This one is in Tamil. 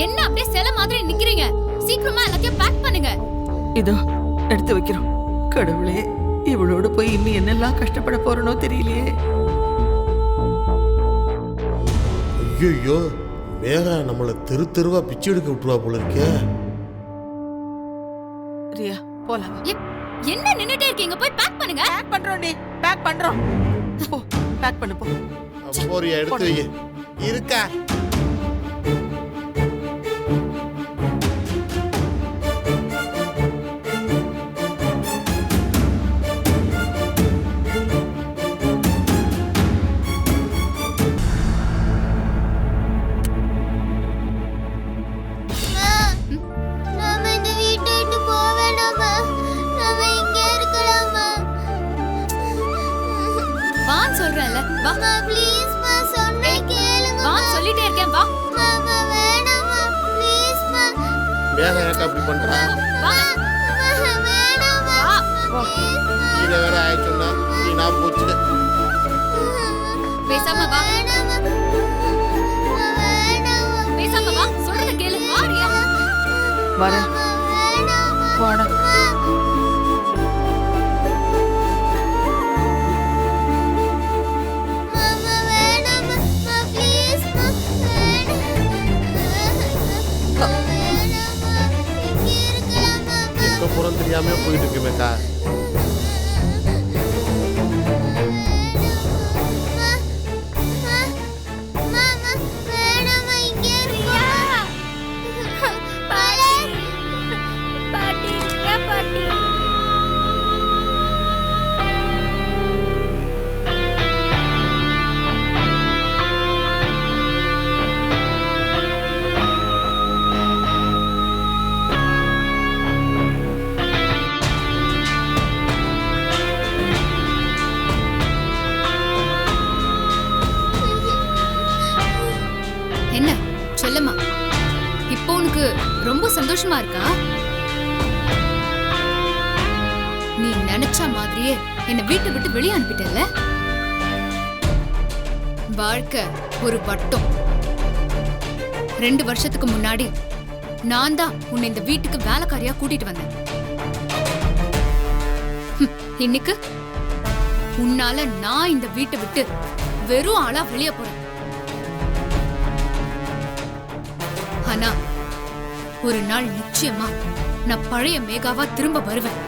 என்ன அப்படியே சில மாதிரி நிக்கிறீங்க? சீக்கிரமா எல்லாத்தையும் பேக் பண்ணுங்க. இதோ எடுத்து வைக்கிறோம். கடவுளே, இவளோட போய் இன்னும் என்னெல்லாம் கஷ்டப்பட போறனோ தெரியலையே. ஐயோ, மேகா நம்மள தெருவா பிச்சு எடுக்க விட்டுருவா போல இருக்கே. ரியா போலாம். என்ன நின்னுட்டே இருக்கீங்க? போய் பேக் பண்ணுங்க. பேக் பண்றோம் டி, பேக் பண்றோம். போ பேக் பண்ணு போ. போறியா, எடுத்து வை. இருக்கா சொல்றேன்ல, வா. ப்ளீஸ் மா, சொன்னா கேளுங்க. வா சொல்லிட்டே இருக்கேன், வா. மாமா வேணாமா, ப்ளீஸ் மா. மேகா ஏக்கா அப்படி பண்றா? வா. வேணாமா, வா. கீழே வேற ஆயிடுச்சுன்னா நீ நான் போச்சு. பேசாம வா. பேசாம வா, சொல்றத கேளு. வா ரியா. வரேன். வாடா. புறம் தெரியாம போயிட்டு இருக்கு மேக்கா. என்ன சொல்லுமா, இப்போ உனக்கு ரொம்ப சந்தோஷமா இருக்கா? நீ நினைச்ச மாதிரியே என்ன வீட்டை விட்டு வெளியே அனுப்பிட்டல. வாழ்க்கை ஒரு வட்டம். 2 வருஷத்துக்கு முன்னாடி நான் தான் உன்னை இந்த வீட்டுக்கு வேலைக்காரியா கூட்டிட்டு வந்தேன். இன்னைக்கு உன்னால நான் இந்த வீட்டை விட்டு வெறும் ஆளா வெளியே போறேன். ஆனா ஒரு நாள் நிச்சயமா நான் பழைய மேகாவா திரும்ப வருவேன்.